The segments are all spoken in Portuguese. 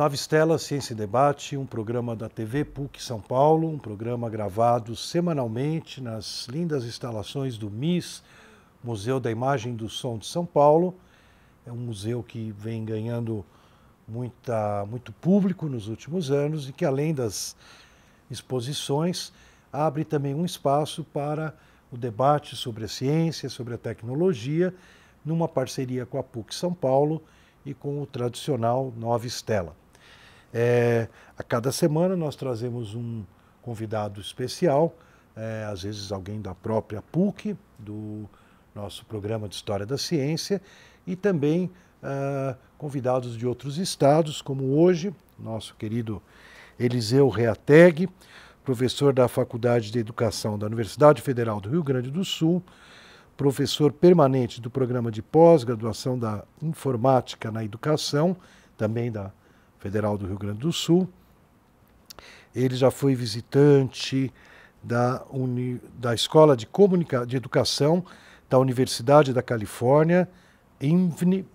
Nova Estela Ciência e Debate, um programa da TV PUC São Paulo, um programa gravado semanalmente nas lindas instalações do MIS, Museu da Imagem e do Som de São Paulo. É um museu que vem ganhando muito público nos últimos anos e que, além das exposições, abre também um espaço para o debate sobre a ciência, sobre a tecnologia, numa parceria com a PUC São Paulo e com o tradicional Nova Estela. A cada semana nós trazemos um convidado especial, às vezes alguém da própria PUC, do nosso programa de História da Ciência, e também convidados de outros estados, como hoje, nosso querido Eliseu Reateg, professor da Faculdade de Educação da Universidade Federal do Rio Grande do Sul, professor permanente do programa de pós-graduação da Informática na Educação, também da Federal do Rio Grande do Sul. Ele já foi visitante da Escola de Educação da Universidade da Califórnia, Irvine,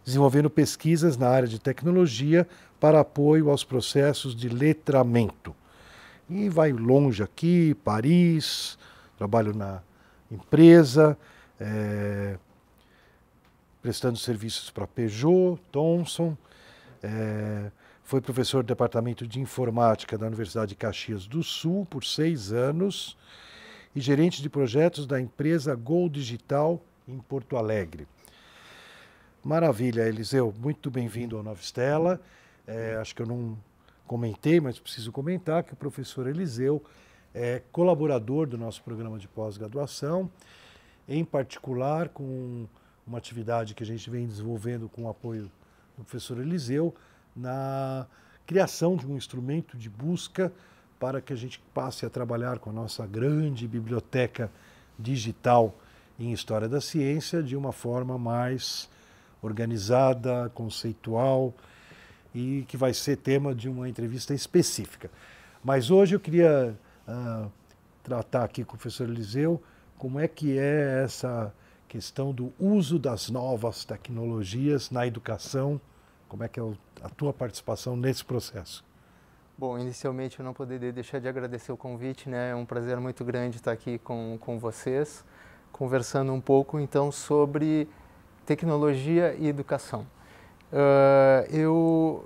desenvolvendo pesquisas na área de tecnologia para apoio aos processos de letramento. E vai longe aqui, Paris, trabalho na empresa, prestando serviços para Peugeot, Thomson, foi professor do Departamento de Informática da Universidade de Caxias do Sul por 6 anos e gerente de projetos da empresa Gol Digital em Porto Alegre. Maravilha, Eliseu, muito bem-vindo ao Nova Estela. Acho que eu não comentei, mas preciso comentar que o professor Eliseu é colaborador do nosso programa de pós-graduação, em particular com uma atividade que a gente vem desenvolvendo com o apoio do professor Eliseu na criação de um instrumento de busca para que a gente passe a trabalhar com a nossa grande biblioteca digital em História da Ciência de uma forma mais organizada, conceitual, e que vai ser tema de uma entrevista específica. Mas hoje eu queria tratar aqui com o professor Eliseu como é que é essa questão do uso das novas tecnologias na educação, como é que é a tua participação nesse processo? Bom, inicialmente eu não poderia deixar de agradecer o convite, né? É um prazer muito grande estar aqui com vocês, conversando um pouco então sobre tecnologia e educação. Eu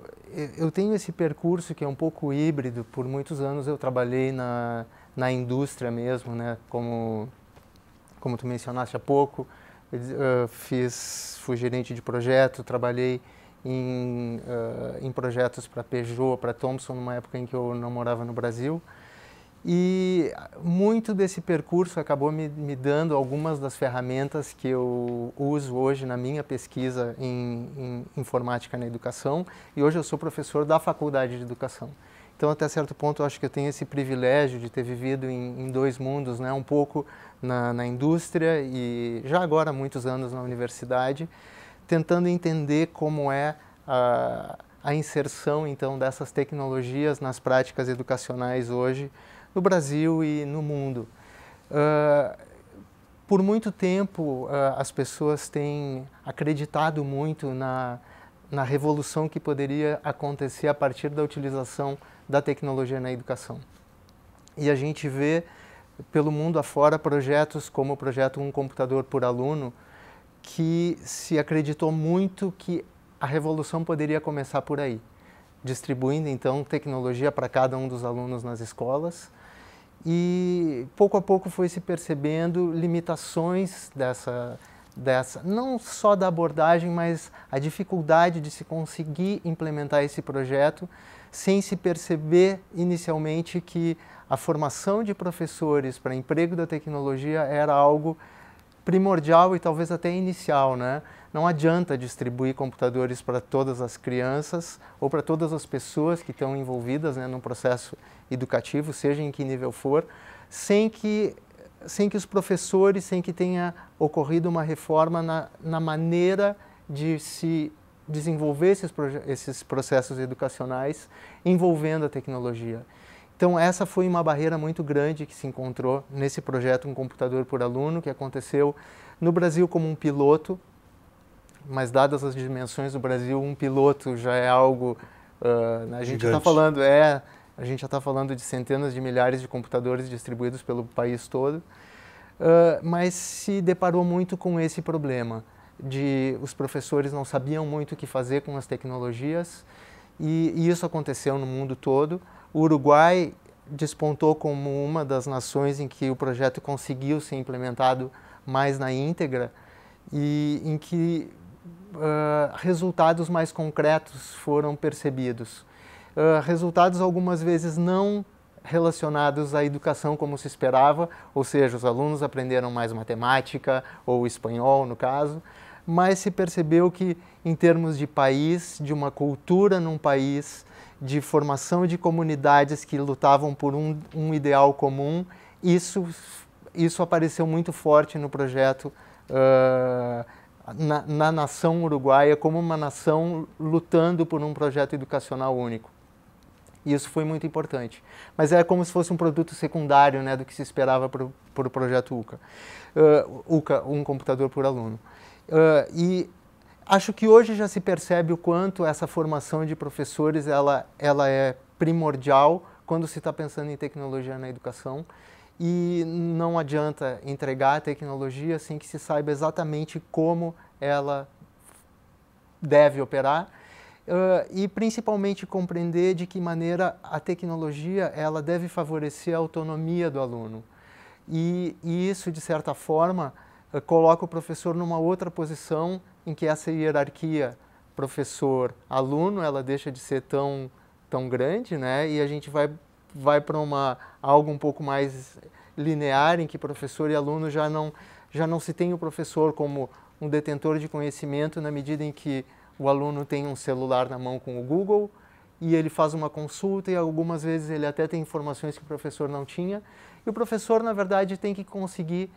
tenho esse percurso que é um pouco híbrido. Por muitos anos eu trabalhei na indústria mesmo, né? Como tu mencionaste há pouco, fui gerente de projeto, trabalhei em projetos para Peugeot, para Thomson, numa época em que eu não morava no Brasil. E muito desse percurso acabou me dando algumas das ferramentas que eu uso hoje na minha pesquisa em informática na educação, e hoje eu sou professor da Faculdade de Educação. Então, até certo ponto, eu acho que eu tenho esse privilégio de ter vivido em dois mundos, né? Um pouco na indústria e já agora há muitos anos na universidade, tentando entender como é a inserção então dessas tecnologias nas práticas educacionais hoje no Brasil e no mundo. Por muito tempo as pessoas têm acreditado muito na revolução que poderia acontecer a partir da utilização da tecnologia na educação. E a gente vê pelo mundo afora projetos como o projeto Um Computador por Aluno, que se acreditou muito que a revolução poderia começar por aí, distribuindo então tecnologia para cada um dos alunos nas escolas, e pouco a pouco foi se percebendo limitações dessa não só da abordagem, mas a dificuldade de se conseguir implementar esse projeto sem se perceber inicialmente que a formação de professores para emprego da tecnologia era algo primordial e talvez até inicial, né? Não adianta distribuir computadores para todas as crianças ou para todas as pessoas que estão envolvidas, né, no processo educativo, seja em que nível for, sem que os professores, sem que tenha ocorrido uma reforma na maneira de se desenvolver esses processos educacionais envolvendo a tecnologia. Então, essa foi uma barreira muito grande que se encontrou nesse projeto Um Computador por Aluno, que aconteceu no Brasil como um piloto, mas dadas as dimensões do Brasil, um piloto já é algo... a gente Gigante. a gente já está falando de centenas de milhares de computadores distribuídos pelo país todo, mas se deparou muito com esse problema de os professores não sabiam muito o que fazer com as tecnologias, e isso aconteceu no mundo todo. O Uruguai despontou como uma das nações em que o projeto conseguiu ser implementado mais na íntegra e em que resultados mais concretos foram percebidos. Resultados algumas vezes não relacionados à educação como se esperava, ou seja, os alunos aprenderam mais matemática ou espanhol, no caso, mas se percebeu que, em termos de país, de uma cultura num país, de formação de comunidades que lutavam por um ideal comum, isso apareceu muito forte no projeto na nação uruguaia, como uma nação lutando por um projeto educacional único. E isso foi muito importante. Mas é como se fosse um produto secundário, né, do que se esperava para o projeto UCA. UCA, um computador por aluno. E acho que hoje já se percebe o quanto essa formação de professores ela é primordial quando se está pensando em tecnologia na educação. E não adianta entregar a tecnologia sem que se saiba exatamente como ela deve operar. E principalmente compreender de que maneira a tecnologia ela deve favorecer a autonomia do aluno. E isso, de certa forma, coloca o professor numa outra posição em que essa hierarquia professor-aluno ela deixa de ser tão grande, né? E a gente vai para algo um pouco mais linear, em que professor e aluno já não se tem o professor como um detentor de conhecimento, na medida em que o aluno tem um celular na mão com o Google e ele faz uma consulta e algumas vezes ele até tem informações que o professor não tinha. E o professor, na verdade, tem que conseguir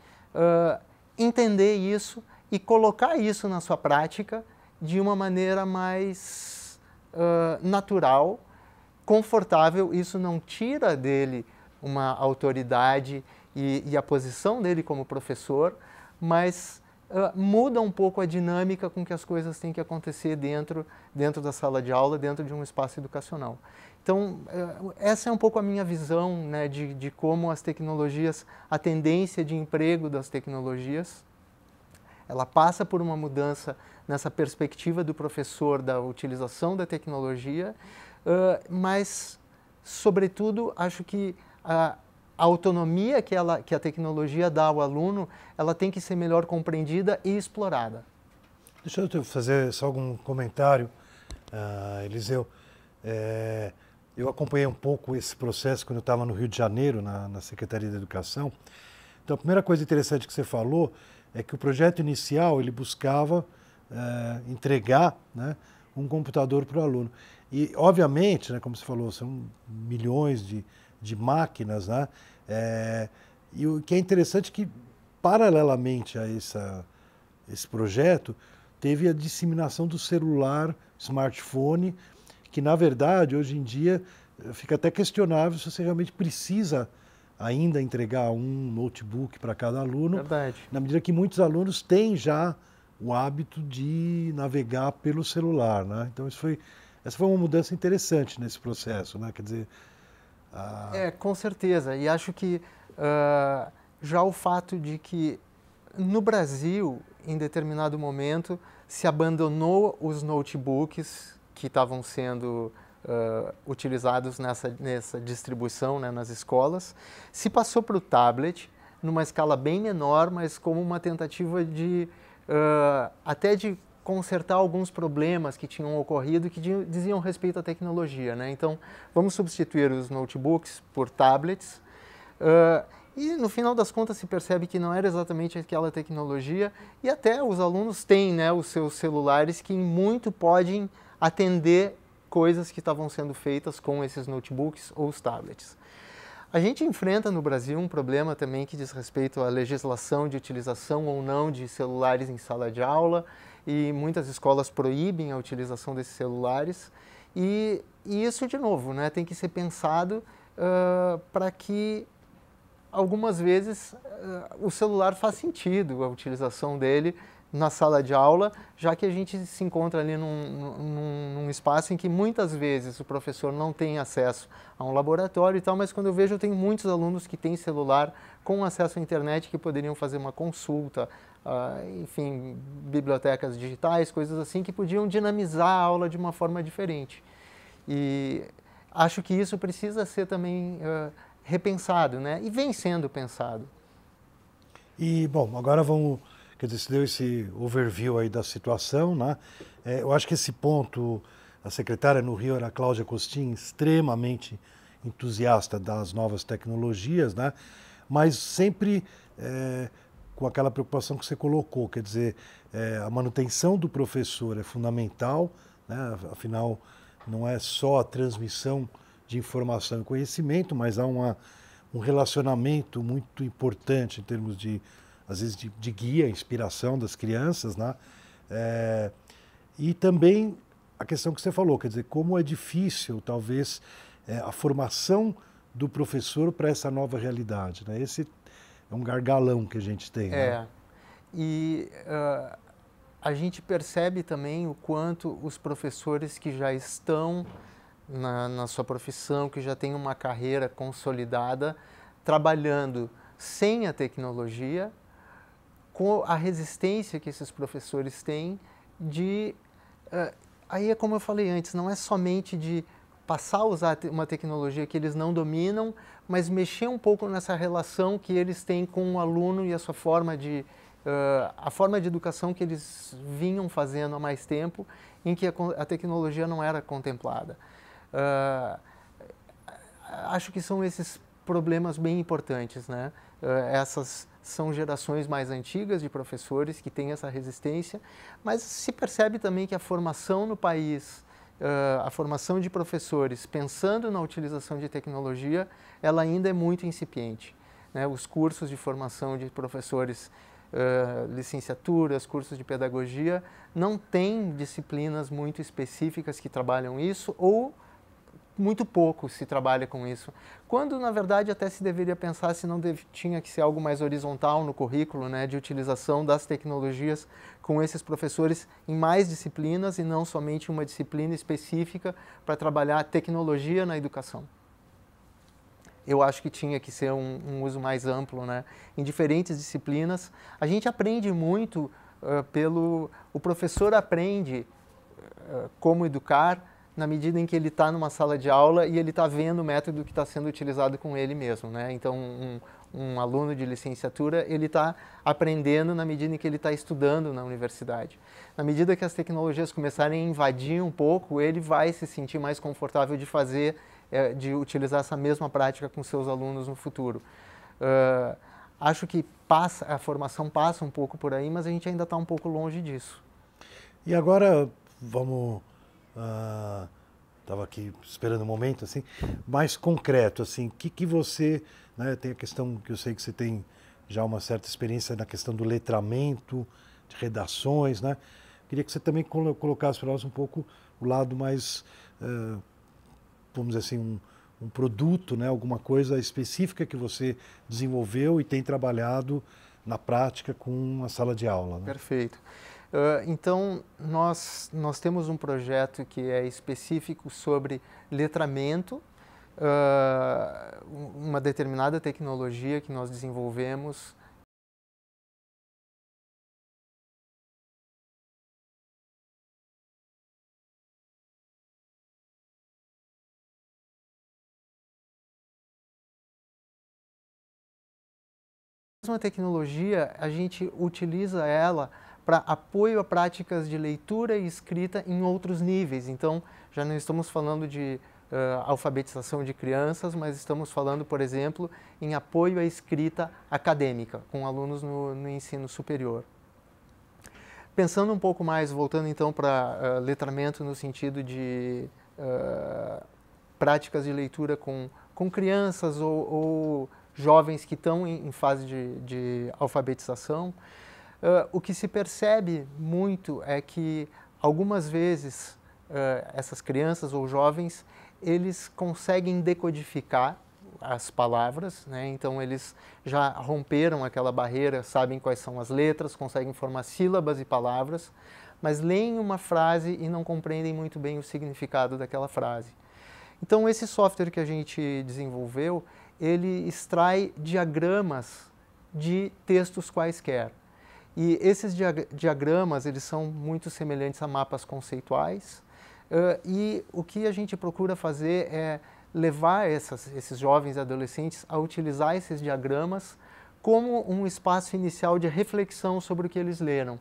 entender isso e colocar isso na sua prática de uma maneira mais natural, confortável. Isso não tira dele uma autoridade e a posição dele como professor, mas muda um pouco a dinâmica com que as coisas têm que acontecer dentro da sala de aula, dentro de um espaço educacional. Então, essa é um pouco a minha visão, né, de como as tecnologias, a tendência de emprego das tecnologias, ela passa por uma mudança nessa perspectiva do professor, da utilização da tecnologia, mas, sobretudo, acho que a autonomia que a tecnologia dá ao aluno, ela tem que ser melhor compreendida e explorada. Deixa eu fazer só algum comentário, Eliseu. Eu acompanhei um pouco esse processo quando eu estava no Rio de Janeiro, na Secretaria da Educação. Então, a primeira coisa interessante que você falou é que o projeto inicial ele buscava entregar, né, um computador para o aluno. E, obviamente, né, como você falou, são milhões de máquinas, né? E o que é interessante é que, paralelamente a esse projeto, teve a disseminação do celular, smartphone, que, na verdade, hoje em dia, fica até questionável se você realmente precisa ainda entregar um notebook para cada aluno. Verdade. Na medida que muitos alunos têm já o hábito de navegar pelo celular, né? Então, essa foi uma mudança interessante nesse processo, né? Quer dizer... com certeza. E acho que já o fato de que no Brasil, em determinado momento, se abandonou os notebooks que estavam sendo utilizados nessa distribuição, né, nas escolas, se passou para o tablet, numa escala bem menor, mas como uma tentativa até de consertar alguns problemas que tinham ocorrido que diziam respeito à tecnologia, né? Então, vamos substituir os notebooks por tablets e, no final das contas, se percebe que não era exatamente aquela tecnologia e até os alunos têm, né, os seus celulares que muito podem atender coisas que estavam sendo feitas com esses notebooks ou os tablets. A gente enfrenta no Brasil um problema também que diz respeito à legislação de utilização ou não de celulares em sala de aula, e muitas escolas proíbem a utilização desses celulares, e isso, de novo, né, tem que ser pensado para que, algumas vezes, o celular faz sentido, a utilização dele na sala de aula, já que a gente se encontra ali num espaço em que muitas vezes o professor não tem acesso a um laboratório e tal, mas quando eu vejo, eu tenho muitos alunos que têm celular com acesso à internet que poderiam fazer uma consulta, enfim, bibliotecas digitais, coisas assim, que podiam dinamizar a aula de uma forma diferente. E acho que isso precisa ser também repensado, né? E vem sendo pensado. E, bom, agora vamos, quer dizer, você deu esse overview aí da situação, né? Eu acho que esse ponto, a secretária no Rio era a Cláudia Costin, extremamente entusiasta das novas tecnologias, né? Mas sempre com aquela preocupação que você colocou, quer dizer, a manutenção do professor é fundamental, né? Afinal, não é só a transmissão de informação e conhecimento, mas há um relacionamento muito importante em termos de, às vezes, de guia, inspiração das crianças, né? E também a questão que você falou, quer dizer, como é difícil, talvez, a formação do professor para essa nova realidade, né? Esse é um gargalão que a gente tem, né? E a gente percebe também o quanto os professores que já estão na sua profissão, que já têm uma carreira consolidada, trabalhando sem a tecnologia, com a resistência que esses professores têm de... aí é como eu falei antes, não é somente de passar a usar uma tecnologia que eles não dominam, mas mexer um pouco nessa relação que eles têm com o aluno e a sua forma de... a forma de educação que eles vinham fazendo há mais tempo, em que a tecnologia não era contemplada. Acho que são esses problemas bem importantes, né? Essas são gerações mais antigas de professores que têm essa resistência, mas se percebe também que a formação no país, a formação de professores pensando na utilização de tecnologia, ela ainda é muito incipiente, né? Os cursos de formação de professores, licenciaturas, cursos de pedagogia, não têm disciplinas muito específicas que trabalham isso, ou muito pouco se trabalha com isso. Quando, na verdade, até se deveria pensar se não tinha que ser algo mais horizontal no currículo, né, de utilização das tecnologias com esses professores em mais disciplinas e não somente uma disciplina específica para trabalhar a tecnologia na educação. Eu acho que tinha que ser um uso mais amplo, né, em diferentes disciplinas. A gente aprende muito o professor aprende como educar na medida em que ele está numa sala de aula e ele está vendo o método que está sendo utilizado com ele mesmo, né? Então, um aluno de licenciatura, ele está aprendendo na medida em que ele está estudando na universidade. Na medida que as tecnologias começarem a invadir um pouco, ele vai se sentir mais confortável de fazer, de utilizar essa mesma prática com seus alunos no futuro. Acho que a formação passa um pouco por aí, mas a gente ainda está um pouco longe disso. E agora, vamos... Estava aqui esperando um momento assim, mais concreto, assim, que você, né, tem a questão que eu sei que você tem já uma certa experiência na questão do letramento, de redações, né? Queria que você também colocasse para nós um pouco o lado mais, vamos dizer assim, um produto, né, alguma coisa específica que você desenvolveu e tem trabalhado na prática com a sala de aula, né? Perfeito. Então, nós temos um projeto que é específico sobre letramento, uma determinada tecnologia que nós desenvolvemos. A mesma tecnologia, a gente utiliza ela para apoio a práticas de leitura e escrita em outros níveis. Então, já não estamos falando de alfabetização de crianças, mas estamos falando, por exemplo, em apoio à escrita acadêmica, com alunos no ensino superior. Pensando um pouco mais, voltando então para letramento no sentido de práticas de leitura com crianças ou jovens que estão em fase de alfabetização, o que se percebe muito é que algumas vezes essas crianças ou jovens, eles conseguem decodificar as palavras, né? Então eles já romperam aquela barreira, sabem quais são as letras, conseguem formar sílabas e palavras, mas leem uma frase e não compreendem muito bem o significado daquela frase. Então esse software que a gente desenvolveu, ele extrai diagramas de textos quaisquer. E esses diagramas, eles são muito semelhantes a mapas conceituais, e o que a gente procura fazer é levar esses jovens e adolescentes a utilizar esses diagramas como um espaço inicial de reflexão sobre o que eles leram.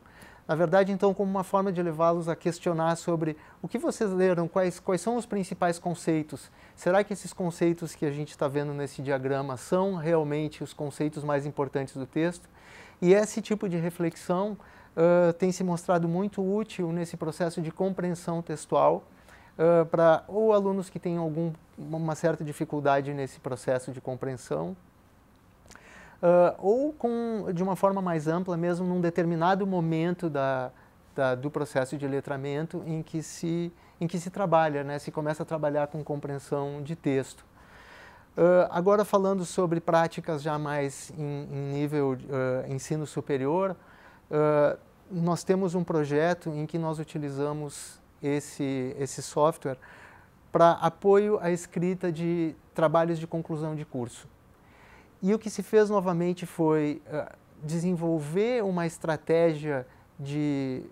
Na verdade, então, como uma forma de levá-los a questionar sobre o que vocês leram, quais são os principais conceitos. Será que esses conceitos que a gente está vendo nesse diagrama são realmente os conceitos mais importantes do texto? E esse tipo de reflexão tem se mostrado muito útil nesse processo de compreensão textual para ou alunos que têm uma certa dificuldade nesse processo de compreensão, ou de uma forma mais ampla mesmo, num determinado momento do processo de letramento em que se trabalha, né? Se começa a trabalhar com compreensão de texto. Agora falando sobre práticas já mais em nível ensino superior, nós temos um projeto em que nós utilizamos esse software para apoio à escrita de trabalhos de conclusão de curso. E o que se fez novamente foi desenvolver uma estratégia de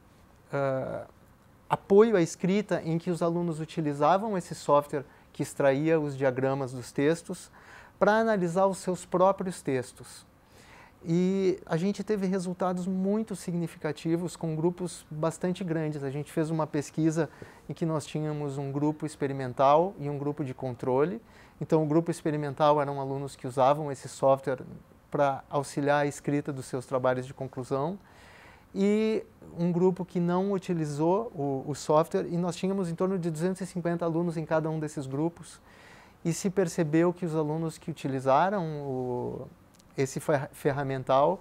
apoio à escrita em que os alunos utilizavam esse software que extraía os diagramas dos textos para analisar os seus próprios textos. E a gente teve resultados muito significativos com grupos bastante grandes. A gente fez uma pesquisa em que nós tínhamos um grupo experimental e um grupo de controle. Então, o grupo experimental eram alunos que usavam esse software para auxiliar a escrita dos seus trabalhos de conclusão, e um grupo que não utilizou o software, e nós tínhamos em torno de 250 alunos em cada um desses grupos, e se percebeu que os alunos que utilizaram esse ferramental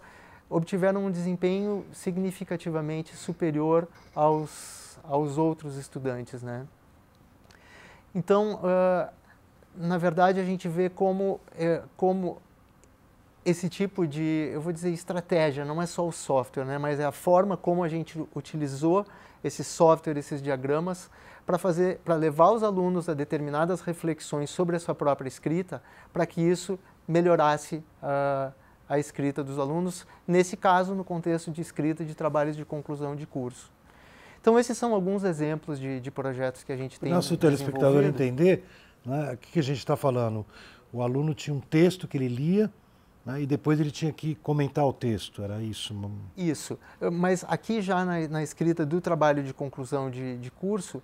obtiveram um desempenho significativamente superior aos outros estudantes, né? Então, na verdade, a gente vê como esse tipo de, eu vou dizer, estratégia, não é só o software, né, mas é a forma como a gente utilizou esse software, esses diagramas, para levar os alunos a determinadas reflexões sobre a sua própria escrita, para que isso melhorasse a escrita dos alunos, nesse caso, no contexto de escrita de trabalhos de conclusão de curso. Então, esses são alguns exemplos de projetos que a gente tem desenvolvido. Nosso telespectador entender, né, o que a gente está falando. O aluno tinha um texto que ele lia, né, e depois ele tinha que comentar o texto, era isso? Isso, mas aqui já na escrita do trabalho de conclusão de curso,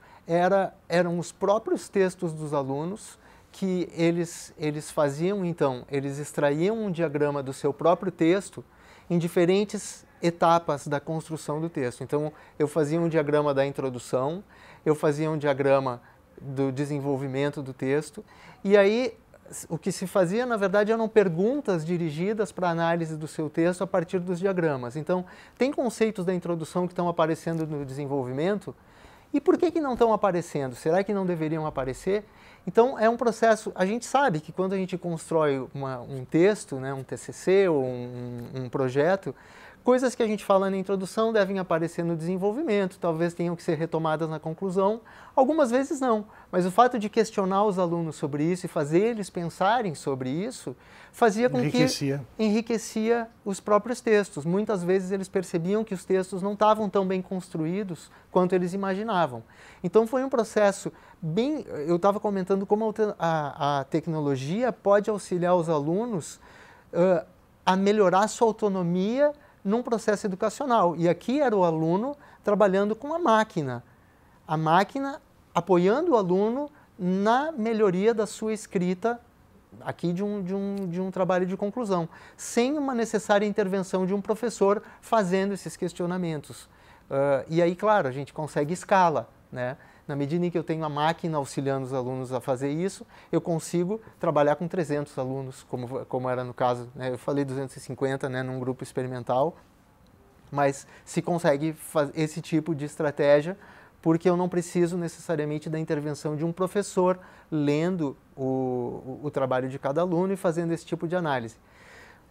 eram os próprios textos dos alunos que eles faziam, então, eles extraíam um diagrama do seu próprio texto em diferentes etapas da construção do texto. Então, eu fazia um diagrama da introdução, eu fazia um diagrama do desenvolvimento do texto, e aí o que se fazia, na verdade, eram perguntas dirigidas para a análise do seu texto a partir dos diagramas. Então, tem conceitos da introdução que estão aparecendo no desenvolvimento, e por que não estão aparecendo? Será que não deveriam aparecer? Então, é um processo, a gente sabe que quando a gente constrói um texto, né, um TCC ou um projeto, coisas que a gente fala na introdução devem aparecer no desenvolvimento, talvez tenham que ser retomadas na conclusão, algumas vezes não. Mas o fato de questionar os alunos sobre isso e fazer eles pensarem sobre isso, fazia com que enriquecia os próprios textos. Muitas vezes eles percebiam que os textos não estavam tão bem construídos quanto eles imaginavam. Então foi um processo bem... Eu estava comentando como a tecnologia pode auxiliar os alunos a melhorar sua autonomia num processo educacional. E aqui era o aluno trabalhando com a máquina apoiando o aluno na melhoria da sua escrita, aqui de um trabalho de conclusão, sem uma necessária intervenção de um professor fazendo esses questionamentos. E aí, claro, a gente consegue escala, né? Na medida em que eu tenho a máquina auxiliando os alunos a fazer isso, eu consigo trabalhar com 300 alunos, como era no caso, né? Eu falei 250, né, num grupo experimental, mas se consegue fazer esse tipo de estratégia porque eu não preciso necessariamente da intervenção de um professor lendo o trabalho de cada aluno e fazendo esse tipo de análise.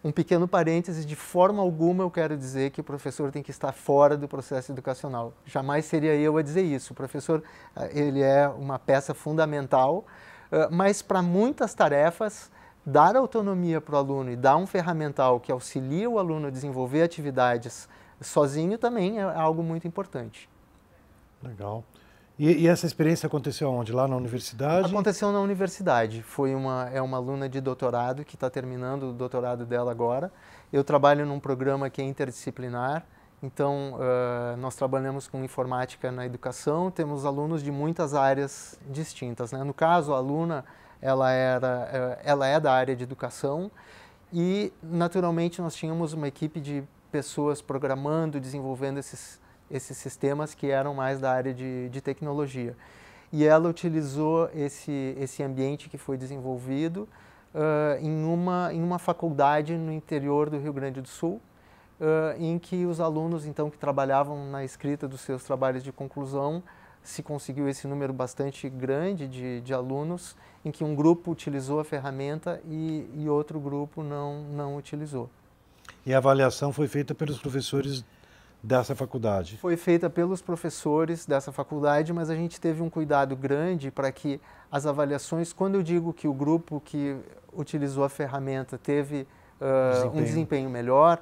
Um pequeno parêntese, de forma alguma eu quero dizer que o professor tem que estar fora do processo educacional. Jamais seria eu a dizer isso. O professor, ele é uma peça fundamental, mas para muitas tarefas, dar autonomia para o aluno e dar um ferramental que auxilia o aluno a desenvolver atividades sozinho também é algo muito importante. Legal. E essa experiência aconteceu onde? Lá na universidade? Aconteceu na universidade. É uma aluna de doutorado que está terminando o doutorado dela agora. Eu trabalho num programa que é interdisciplinar, então nós trabalhamos com informática na educação, temos alunos de muitas áreas distintas, né? No caso, a aluna, ela é da área de educação e, naturalmente, nós tínhamos uma equipe de pessoas programando, desenvolvendo esses sistemas que eram mais da área de tecnologia. E ela utilizou esse ambiente que foi desenvolvido em uma faculdade no interior do Rio Grande do Sul, em que os alunos, então, que trabalhavam na escrita dos seus trabalhos de conclusão, se conseguiu esse número bastante grande de alunos, em que um grupo utilizou a ferramenta e outro grupo não utilizou. E a avaliação foi feita pelos professores dessa faculdade? Foi feita pelos professores dessa faculdade, mas a gente teve um cuidado grande para que as avaliações, quando eu digo que o grupo que utilizou a ferramenta teve um desempenho melhor,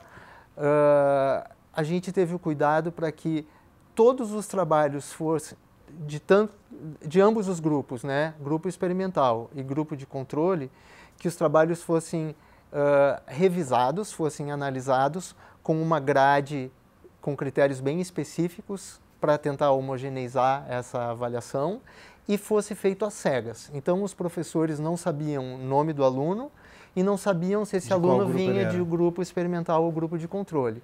a gente teve o cuidado para que todos os trabalhos fossem de ambos os grupos, né? Grupo experimental e grupo de controle, que os trabalhos fossem revisados, fossem analisados com uma grade com critérios bem específicos para tentar homogeneizar essa avaliação e fosse feito às cegas. Então, os professores não sabiam o nome do aluno e não sabiam se esse aluno vinha de grupo experimental ou grupo de controle.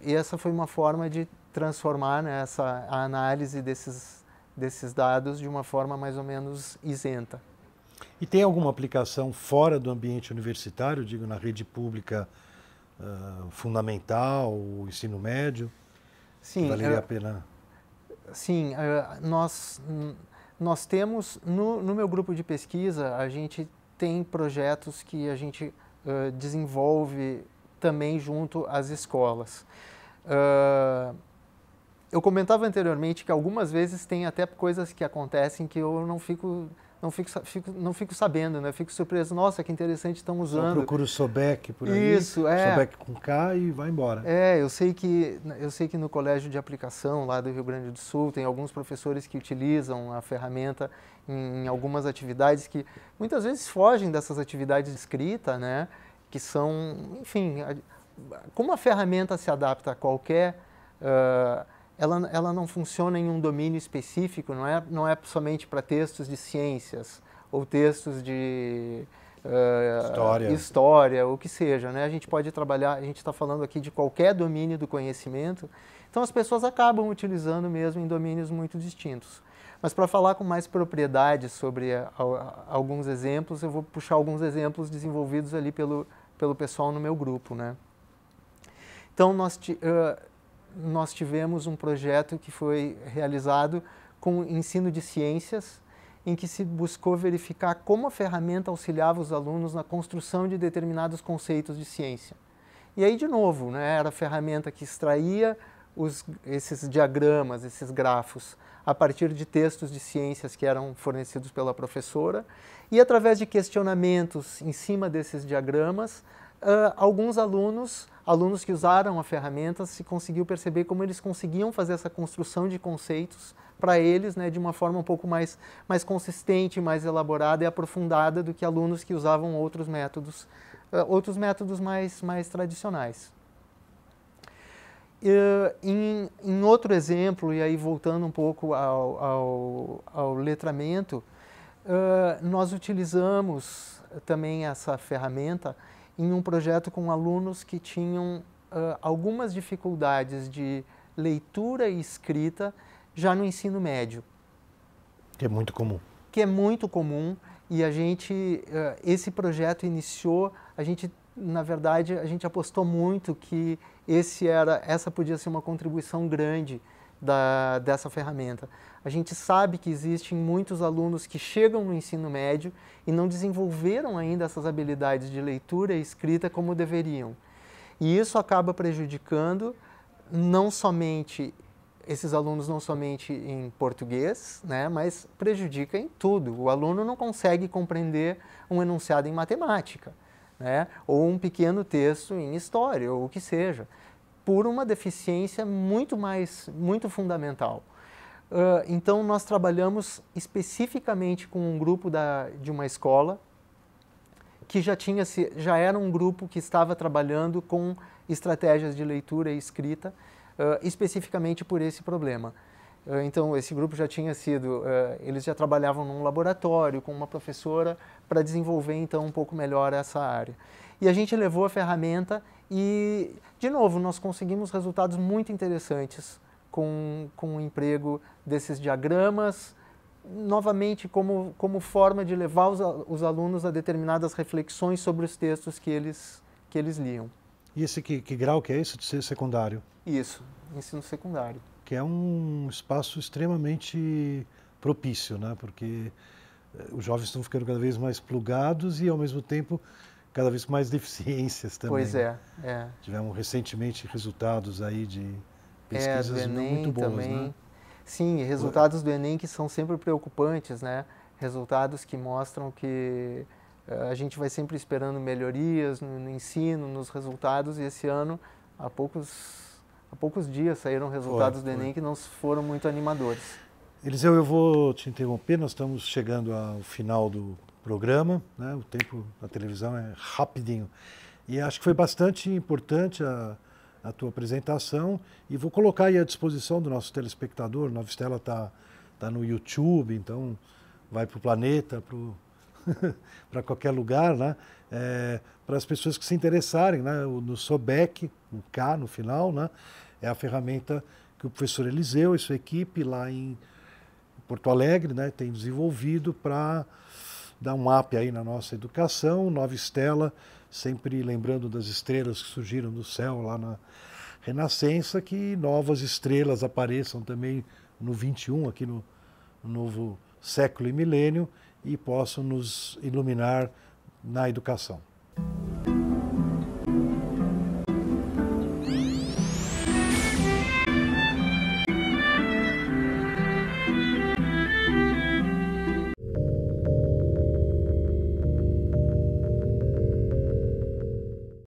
E essa foi uma forma de transformar, né, a análise desses dados de uma forma mais ou menos isenta. E tem alguma aplicação fora do ambiente universitário, digo, na rede pública fundamental, o ensino médio? Sim, valeria a pena? Sim, nós temos, no meu grupo de pesquisa, a gente tem projetos que a gente desenvolve também junto às escolas. Eu comentava anteriormente que algumas vezes tem até coisas que acontecem que eu não fico sabendo, né? Fico surpreso. Nossa, que interessante, estão usando. Só procura o SOBEC por aí. Isso, SOBEC com K e vai embora. Eu sei que no colégio de aplicação lá do Rio Grande do Sul tem alguns professores que utilizam a ferramenta em algumas atividades que muitas vezes fogem dessas atividades de escrita, né? Que são, enfim, como a ferramenta se adapta a qualquer ela não funciona em um domínio específico, não é somente para textos de ciências ou textos de história, o que seja, né? A gente pode trabalhar, a gente está falando aqui de qualquer domínio do conhecimento, então as pessoas acabam utilizando mesmo em domínios muito distintos. Mas para falar com mais propriedade sobre alguns exemplos, eu vou puxar alguns exemplos desenvolvidos ali pelo pessoal no meu grupo, né? Então, nós tivemos um projeto que foi realizado com ensino de ciências, em que se buscou verificar como a ferramenta auxiliava os alunos na construção de determinados conceitos de ciência. E aí, de novo, né, era a ferramenta que extraía esses diagramas, esses grafos, a partir de textos de ciências que eram fornecidos pela professora, e através de questionamentos em cima desses diagramas, alguns alunos que usaram a ferramenta, se conseguiu perceber como eles conseguiam fazer essa construção de conceitos para eles, né, de uma forma um pouco mais consistente, mais elaborada e aprofundada do que alunos que usavam outros métodos mais tradicionais. Em outro exemplo, e aí voltando um pouco ao letramento, nós utilizamos também essa ferramenta em um projeto com alunos que tinham algumas dificuldades de leitura e escrita já no ensino médio. Que é muito comum. Que é muito comum, e esse projeto iniciou, na verdade, a gente apostou muito que essa podia ser uma contribuição grande dessa ferramenta. A gente sabe que existem muitos alunos que chegam no ensino médio e não desenvolveram ainda essas habilidades de leitura e escrita como deveriam. E isso acaba prejudicando não somente esses alunos, não somente em português, né, mas prejudica em tudo. O aluno não consegue compreender um enunciado em matemática, né, ou um pequeno texto em história, ou o que seja, por uma deficiência muito fundamental. Então, nós trabalhamos especificamente com um grupo de uma escola que já era um grupo que estava trabalhando com estratégias de leitura e escrita, especificamente por esse problema. Então, esse grupo já tinha sido, eles já trabalhavam num laboratório com uma professora para desenvolver, então, um pouco melhor essa área. E a gente levou a ferramenta e, de novo, nós conseguimos resultados muito interessantes com o emprego desses diagramas, novamente como forma de levar os alunos a determinadas reflexões sobre os textos que eles liam. E esse que grau que é esse de ser secundário? Isso, ensino secundário. Que é um espaço extremamente propício, né? Porque os jovens estão ficando cada vez mais plugados e, ao mesmo tempo, cada vez com mais deficiências também. Pois é, é. Tivemos recentemente resultados aí de pesquisas do Enem não muito boas, também. né? Sim, resultados do Enem que são sempre preocupantes, né? Resultados que mostram que a gente vai sempre esperando melhorias no ensino, nos resultados, e esse ano, há poucos dias saíram resultados do Enem que não foram muito animadores. Eliseu, eu vou te interromper, nós estamos chegando ao final do programa, né? O tempo da televisão é rapidinho. E acho que foi bastante importante a tua apresentação, e vou colocar aí à disposição do nosso telespectador. Nova Estela está no YouTube, então vai para o planeta, para qualquer lugar, né? Para as pessoas que se interessarem, né? No SOBEC, um K no final, né? É a ferramenta que o professor Eliseu e sua equipe lá em Porto Alegre, né, tem desenvolvido para dar um up aí na nossa educação. Nova Estela, sempre lembrando das estrelas que surgiram do céu lá na Renascença, que novas estrelas apareçam também no 21, aqui no novo século e milênio, e possam nos iluminar na educação.